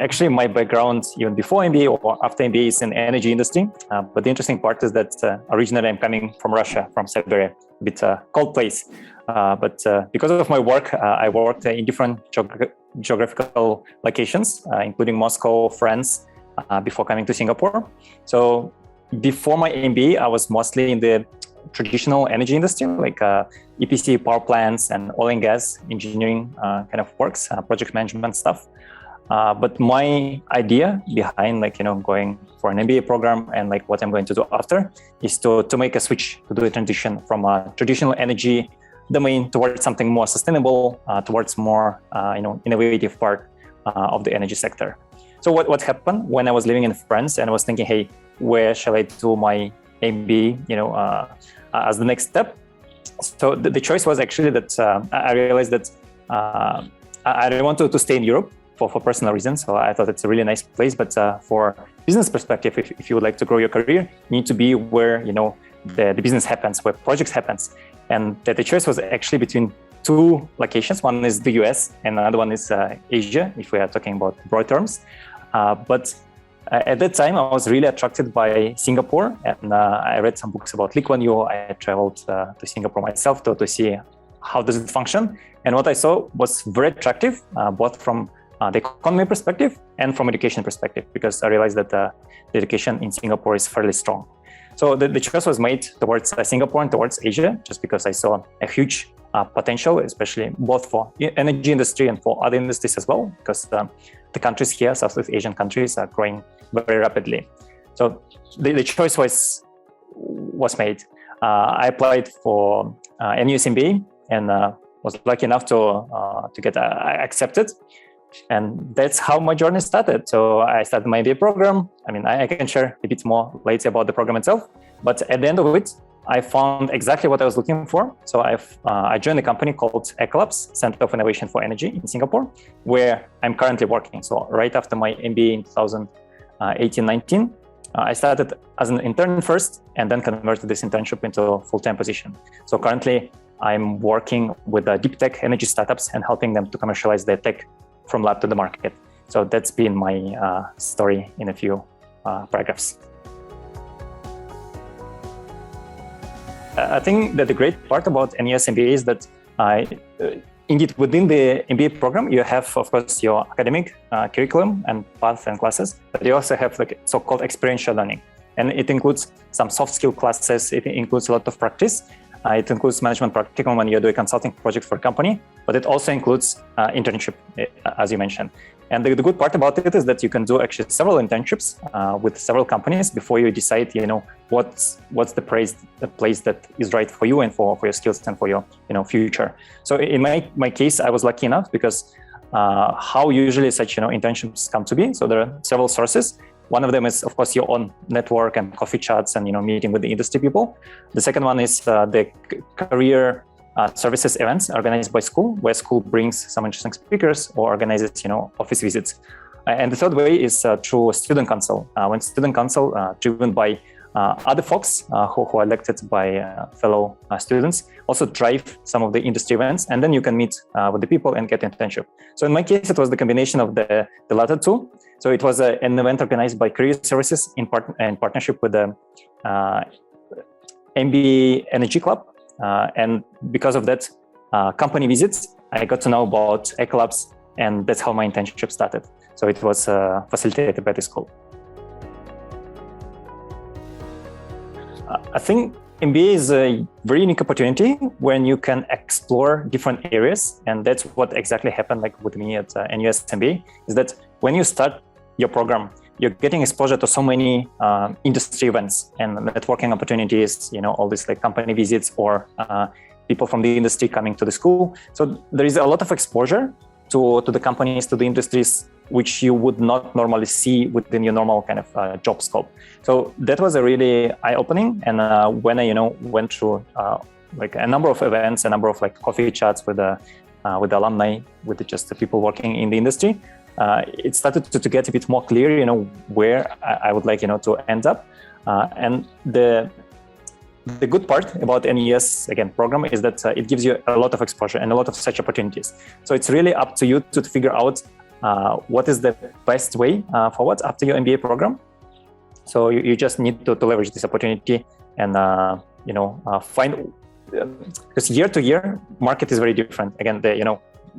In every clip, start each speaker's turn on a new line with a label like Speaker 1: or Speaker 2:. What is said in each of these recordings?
Speaker 1: Actually, my background, even before MBA or after MBA, is in energy industry. But the interesting part is that originally I'm coming from Russia, from Siberia, a bit cold place. But because of my work, I worked in different geographical locations, including Moscow, France, before coming to Singapore. So before my MBA, I was mostly in the traditional energy industry, like EPC, power plants, and oil and gas engineering kind of works, project management stuff. But my idea behind going for an MBA program and what I'm going to do after is to make a switch, to do a transition from a traditional energy domain towards something more sustainable, towards more innovative part of the energy sector. So what happened when I was living in France and I was thinking, hey, where shall I do my MBA as the next step? So the choice was actually that I realized that I didn't want to stay in Europe for personal reasons. So I thought it's a really nice place, but for business perspective, if you would like to grow your career, you need to be where the business happens, where projects happens. And the choice was actually between two locations. One is the US and another one is Asia, if we are talking about broad terms. But at that time, I was really attracted by Singapore, and I read some books about Lee Kuan Yew. I traveled to Singapore myself to see how does it function. And what I saw was very attractive, both from the economy perspective and from education perspective, because I realized that the education in Singapore is fairly strong. So the choice was made towards Singapore and towards Asia, just because I saw a huge potential, especially both for energy industry and for other industries as well, because the countries here, Southeast Asian countries, are growing very rapidly. So the choice was made. I applied for NUS MBA and was lucky enough to get accepted. And that's how my journey started. So I started my MBA program. I mean, I can share a bit more later about the program itself. But at the end of it, I found exactly what I was looking for. So I joined a company called Ecolabs, Center of Innovation for Energy in Singapore, where I'm currently working. So right after my MBA in 2018-19, I started as an intern first and then converted this internship into a full-time position. So currently, I'm working with deep tech energy startups and helping them to commercialize their tech from lab to the market. So that's been my story in a few paragraphs. I think that the great part about NUS MBA is that indeed within the MBA program, you have, of course, your academic curriculum and path and classes, but you also have so-called experiential learning. And it includes some soft skill classes, it includes a lot of practice. It includes management practicum when you do a consulting project for a company, but it also includes internship, as you mentioned. And the good part about it is that you can do actually several internships with several companies before you decide, what's the place that is right for you and for your skills and for your future. So in my case, I was lucky enough because how usually such internships come to be. So there are several sources. One of them is, of course, your own network and coffee chats and meeting with the industry people. The second one is the career services events organized by school, where school brings some interesting speakers or organizes office visits. And the third way is through student council. When student council, driven by other folks who are elected by fellow students, also drive some of the industry events, and then you can meet with the people and get internship. So in my case, it was the combination of the latter two. So it was an event organized by Career Services in partnership with the MBA Energy Club. And because of that company visits, I got to know about Ecolabs, and that's how my internship started. So it was facilitated by the school. I think MBA is a very unique opportunity when you can explore different areas. And that's what exactly happened with me at NUS MBA, is that when you start your program, you're getting exposure to so many industry events and networking opportunities, all these company visits or people from the industry coming to the school. So there is a lot of exposure to the companies, to the industries, which you would not normally see within your normal kind of job scope. So that was a really eye-opening. And when I, went through a number of events, a number of coffee chats with the alumni, with just the people working in the industry, it started to get a bit more clear, where I would like, to end up. And the good part about NUS program is that it gives you a lot of exposure and a lot of such opportunities. So it's really up to you to figure out what is the best way forward after your MBA program. So you just need to leverage this opportunity and find, because year to year market is very different. Again,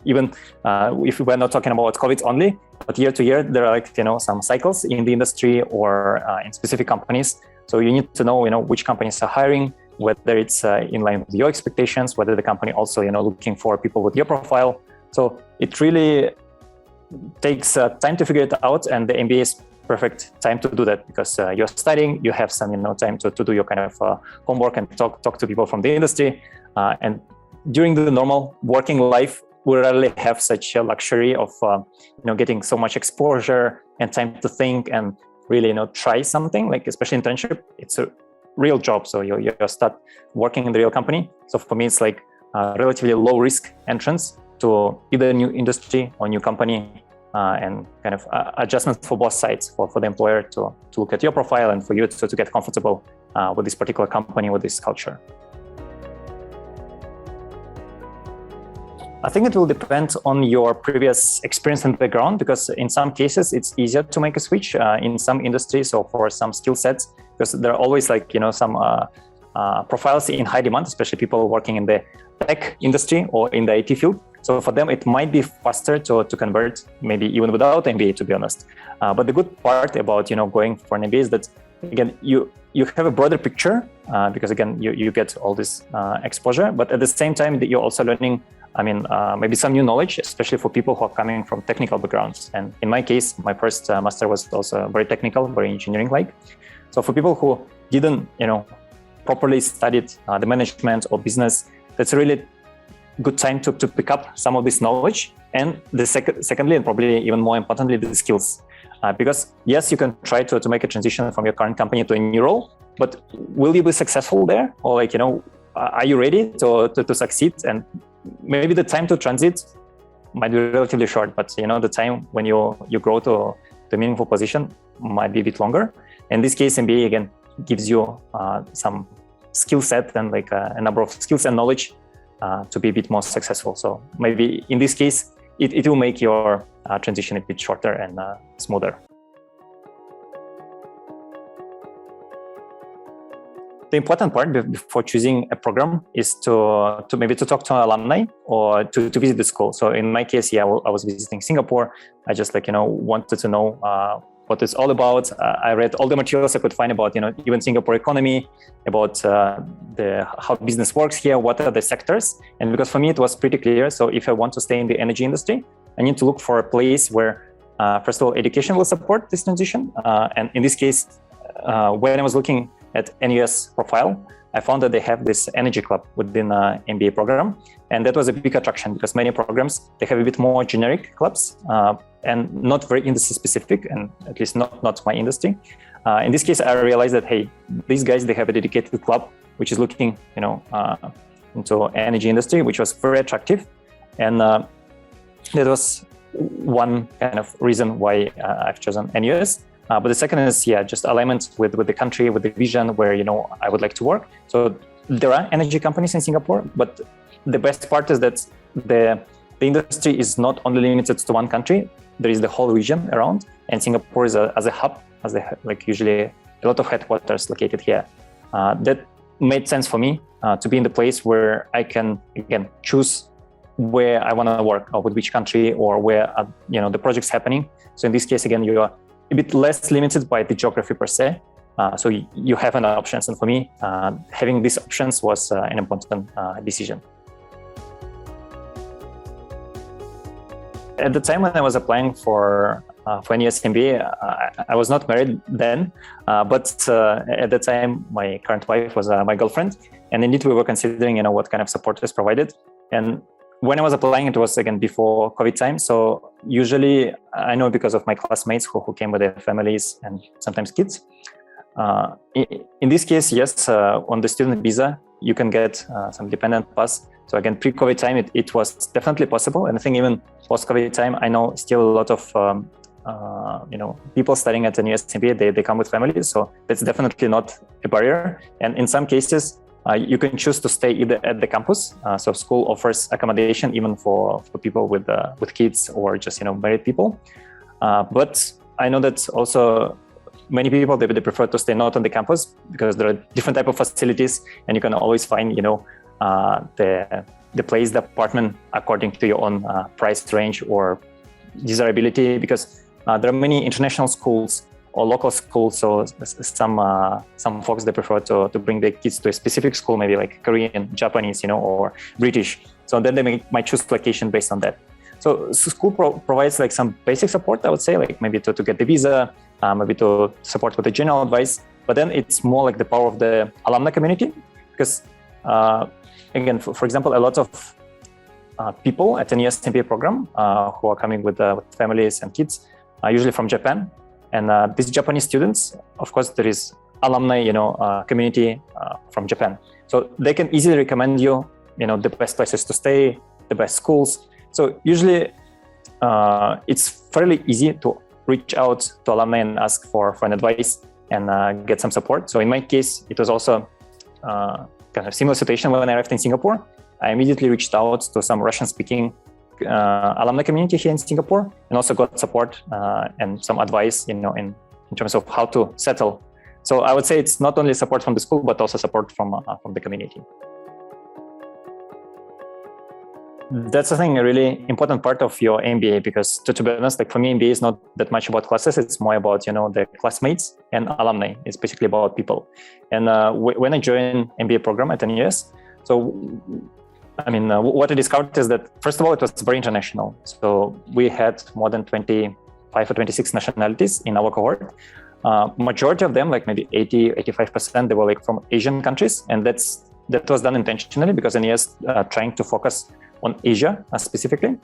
Speaker 1: even if we're not talking about COVID only, but year to year there are some cycles in the industry or in specific companies. So you need to know which companies are hiring, whether it's in line with your expectations, whether the company also looking for people with your profile. So it really takes time to figure it out, and the MBA is perfect time to do that, because you're studying, you have some time to do your kind of homework and talk to people from the industry. And during the normal working life, we rarely have such a luxury of getting so much exposure and time to think and really try something, like especially internship. It's a real job, so you start working in the real company. So for me, it's like a relatively low risk entrance to either new industry or new company, and kind of adjustment for both sides, for the employer to look at your profile and for you to get comfortable with this particular company, with this culture. I think it will depend on your previous experience and background, because in some cases it's easier to make a switch in some industries or for some skill sets, because there are always some profiles in high demand, especially people working in the tech industry or in the IT field. So for them, it might be faster to convert, maybe even without MBA, to be honest. But the good part about going for an MBA is that, again, you have a broader picture, because again, you get all this exposure, but at the same time, you're also learning, maybe some new knowledge, especially for people who are coming from technical backgrounds. And in my case, my first master was also very technical, very engineering-like. So for people who didn't, properly studied the management or business, that's a really good time to pick up some of this knowledge. And secondly, and probably even more importantly, the skills. Because yes, you can try to make a transition from your current company to a new role, but will you be successful there? Or are you ready to succeed? And maybe the time to transit might be relatively short, but the time when you grow to the meaningful position might be a bit longer. In this case, MBA again gives you some skill set and a number of skills and knowledge to be a bit more successful. So maybe in this case, it will make your transition a bit shorter and smoother. The important part before choosing a program is to maybe talk to alumni or to visit the school. So in my case, I was visiting Singapore. I just wanted to know what it's all about. I read all the materials I could find about even Singapore economy, about how business works here, what are the sectors. And because for me it was pretty clear, so if I want to stay in the energy industry, I need to look for a place where first of all education will support this transition. And in this case, when I was looking at NUS profile, I found that they have this energy club within an MBA program. And that was a big attraction, because many programs, they have a bit more generic clubs and not very industry specific, and at least not my industry. In this case, I realized that, hey, these guys, they have a dedicated club, which is looking, into energy industry, which was very attractive. And that was one kind of reason why I've chosen NUS. But the second is, just alignment with the country, with the vision where, I would like to work. So there are energy companies in Singapore, but the best part is that the industry is not only limited to one country. There is the whole region around, and Singapore is as a hub, usually a lot of headquarters located here. That made sense for me to be in the place where I can, again, choose where I want to work, or with which country, or where, the project's happening. So in this case, again, you are a bit less limited by the geography per se. So you have an options. And for me, having these options was an important decision. At the time when I was applying for NUS MBA, I was not married then, but at the time, my current wife was my girlfriend. And indeed, we were considering, what kind of support is provided. And when I was applying, it was again before COVID time. So usually I know because of my classmates who came with their families and sometimes kids. In this case, yes, on the student visa, you can get some dependent pass. So again, pre-COVID time, it was definitely possible. And I think even post-COVID time, I know still a lot of people studying at the NUS MBA, they come with families. So that's definitely not a barrier. And in some cases, You can choose to stay either at the campus. So school offers accommodation even for people with kids or just married people. But I know that also many people they prefer to stay not on the campus because there are different type of facilities, and you can always find the place, the apartment according to your own price range or desirability. Because there are many international schools or local schools, so some folks they prefer to bring their kids to a specific school, maybe like Korean, Japanese, or British. So then they might choose location based on that. So school provides like some basic support, I would say, like maybe to get the visa, maybe to support with the general advice. But then it's more like the power of the alumni community, because again, for example, a lot of people at the NUS MBA program who are coming with families and kids are usually from Japan. And these Japanese students, of course, there is alumni, community from Japan. So they can easily recommend you, the best places to stay, the best schools. So usually it's fairly easy to reach out to alumni and ask for an advice and get some support. So in my case, it was also kind of similar situation when I arrived in Singapore. I immediately reached out to some Russian-speaking alumni community here in Singapore, and also got support and some advice, in terms of how to settle. So I would say it's not only support from the school, but also support from the community. That's I think a really important part of your MBA, because to be honest, like for me, MBA is not that much about classes. It's more about the classmates and alumni. It's basically about people. And when I joined MBA program at NUS, so what I discovered is that first of all, it was very international. So we had more than 25 or 26 nationalities in our cohort. Majority of them, like maybe 80-85%, they were like from Asian countries, and that was done intentionally because NUS trying to focus on Asia specifically.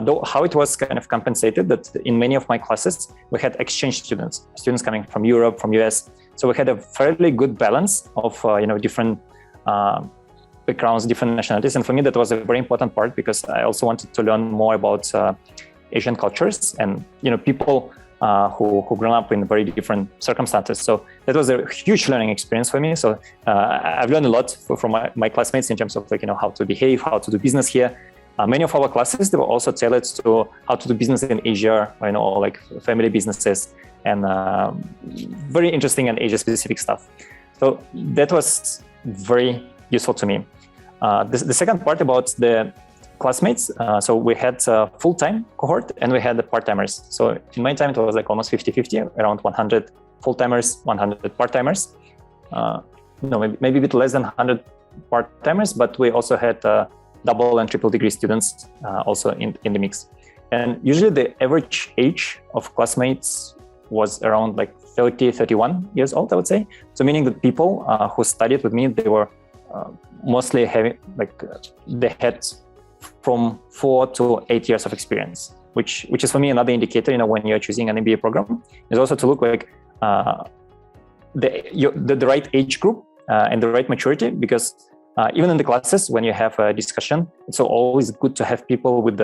Speaker 1: Though how it was kind of compensated that in many of my classes, we had exchange students coming from Europe, from US. So we had a fairly good balance of, different backgrounds, different nationalities. And for me, that was a very important part because I also wanted to learn more about Asian cultures and, people who grew up in very different circumstances. So that was a huge learning experience for me. So I've learned a lot from my classmates in terms of how to behave, how to do business here. Many of our classes, they were also tailored to how to do business in Asia, or like family businesses and very interesting and Asia-specific stuff. So that was very useful to me. The second part about the classmates, so we had a full-time cohort and we had the part-timers. So in my time, it was like almost 50-50, around 100 full-timers, 100 part-timers. Maybe a bit less than 100 part-timers, but we also had double and triple degree students also in the mix. And usually the average age of classmates was around like 31 years old, I would say. So meaning that people who studied with me, they were mostly having they had from 4 to 8 years of experience, which is for me another indicator, when you're choosing an MBA program, is also to look like the right age group and the right maturity, because even in the classes, when you have a discussion, it's always good to have people with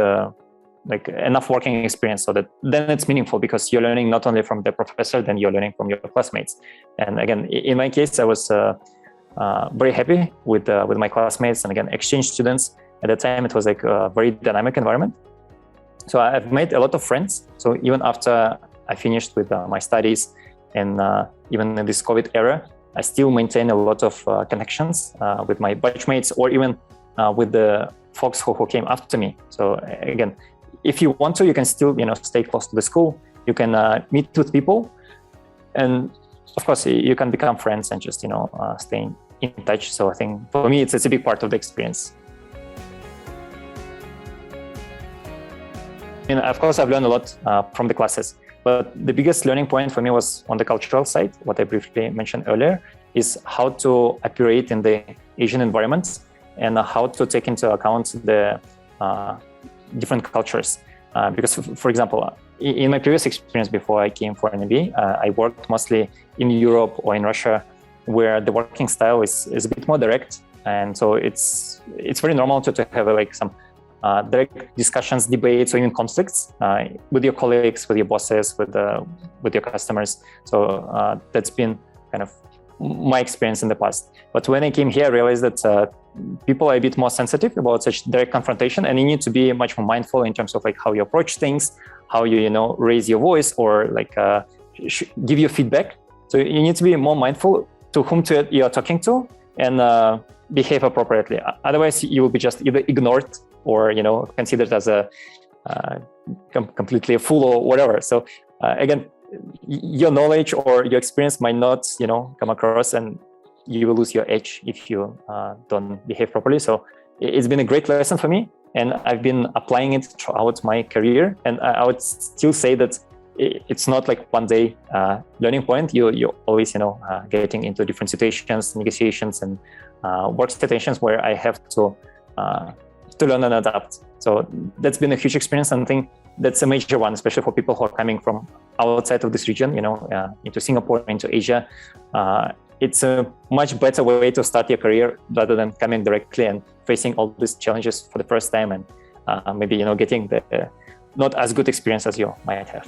Speaker 1: enough working experience, so that then it's meaningful because you're learning not only from the professor, then you're learning from your classmates. And again, in my case, I was very happy with my classmates and again, exchange students. At that time, it was like a very dynamic environment. So I've made a lot of friends. So even after I finished with my studies and even in this COVID era, I still maintain a lot of connections with my batchmates or even with the folks who came after me. So again, if you want to, you can still stay close to the school. You can meet with people, and of course you can become friends and just stay in touch. So I think for me, it's a big part of the experience. And of course, I've learned a lot from the classes, but the biggest learning point for me was on the cultural side. What I briefly mentioned earlier is how to operate in the Asian environment and how to take into account the different cultures. Because, for example, in my previous experience before I came for an MBA, I worked mostly in Europe or in Russia, where the working style is a bit more direct, and so it's very normal to have some direct discussions, debates, or even conflicts with your colleagues, with your bosses, with your customers. So that's been kind of my experience in the past. But when I came here, I realized that people are a bit more sensitive about such direct confrontation, and you need to be much more mindful in terms of like how you approach things, how you raise your voice, or like give your feedback. So you need to be more mindful to whom you are talking to, and behave appropriately. Otherwise, you will be just either ignored or considered as a completely a fool or whatever. So again, your knowledge or your experience might not come across, and you will lose your edge if you don't behave properly. So it's been a great lesson for me, and I've been applying it throughout my career. And I would still say that it's not like one day learning point. You're always getting into different situations, negotiations, and work situations where I have to learn and adapt. So that's been a huge experience, and I think that's a major one, especially for people who are coming from outside of this region, into Singapore, into Asia. It's a much better way to start your career rather than coming directly and facing all these challenges for the first time, and maybe getting the not as good experience as you might have.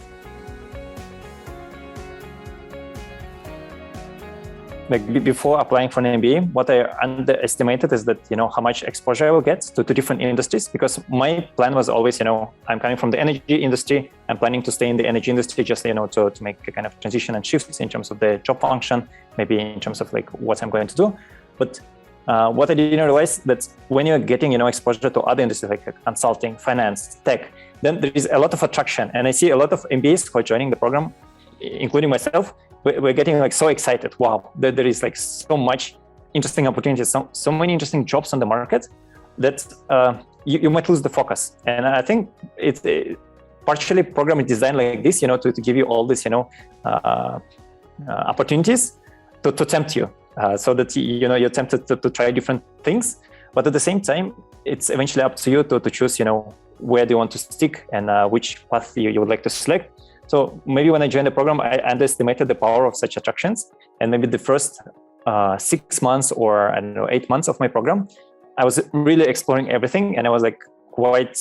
Speaker 1: Like before applying for an MBA, what I underestimated is that how much exposure I will get to different industries, because my plan was always I'm coming from the energy industry. I'm planning to stay in the energy industry just to make a kind of transition and shifts in terms of the job function, maybe in terms of like what I'm going to do. But what I didn't realize that when you're getting exposure to other industries like consulting, finance, tech, then there is a lot of attraction. And I see a lot of MBAs who are joining the program, including myself. We're getting like so excited. Wow, there is like so much interesting opportunities, so many interesting jobs on the market that you might lose the focus. And I think it's partially program is designed like this, to give you all this, opportunities to tempt you, so that you're tempted to try different things. But at the same time, it's eventually up to you to choose, where do you want to stick and which path you would like to select. So maybe when I joined the program, I underestimated the power of such attractions. And maybe the first 6 months or 8 months of my program, I was really exploring everything. And I was like quite,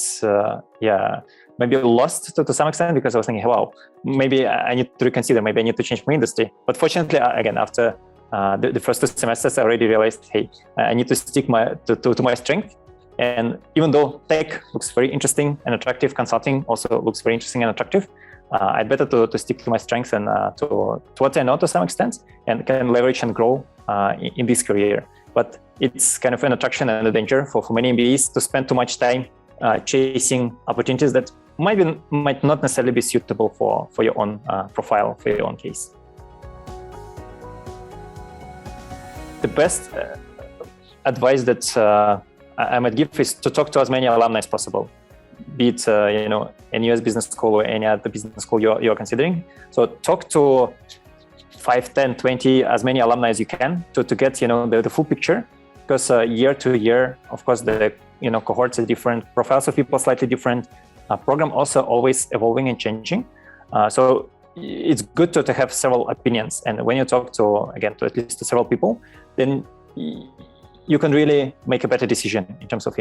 Speaker 1: maybe lost to some extent, because I was thinking, wow, maybe I need to reconsider, maybe I need to change my industry. But fortunately, again, after the first 2 semesters, I already realized, hey, I need to stick to my strength. And even though tech looks very interesting and attractive, consulting also looks very interesting and attractive, I'd better to stick to my strengths and to what I know to some extent, and can leverage and grow in this career. But it's kind of an attraction and a danger for many MBAs to spend too much time chasing opportunities that might not necessarily be suitable for your own profile, for your own case. The best advice that I might give is to talk to as many alumni as possible, be it a NUS Business School or any other business school you're considering. So talk to 5, 10, 20, as many alumni as you can to get the full picture, because year to year, of course, the cohorts are different, profiles of people are slightly different, program also always evolving and changing. So it's good to have several opinions, and when you talk to at least several people, then you can really make a better decision in terms of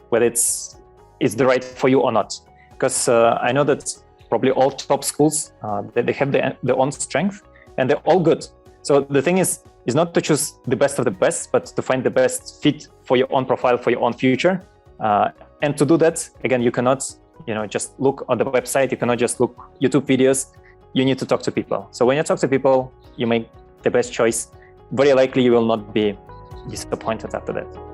Speaker 1: whether it's the right for you or not. Because I know that probably all top schools, they have their own strength, and they're all good. So the thing is not to choose the best of the best, but to find the best fit for your own profile, for your own future. And to do that, again, you cannot just look on the website, you cannot just look YouTube videos, you need to talk to people. So when you talk to people, you make the best choice. Very likely you will not be disappointed after that.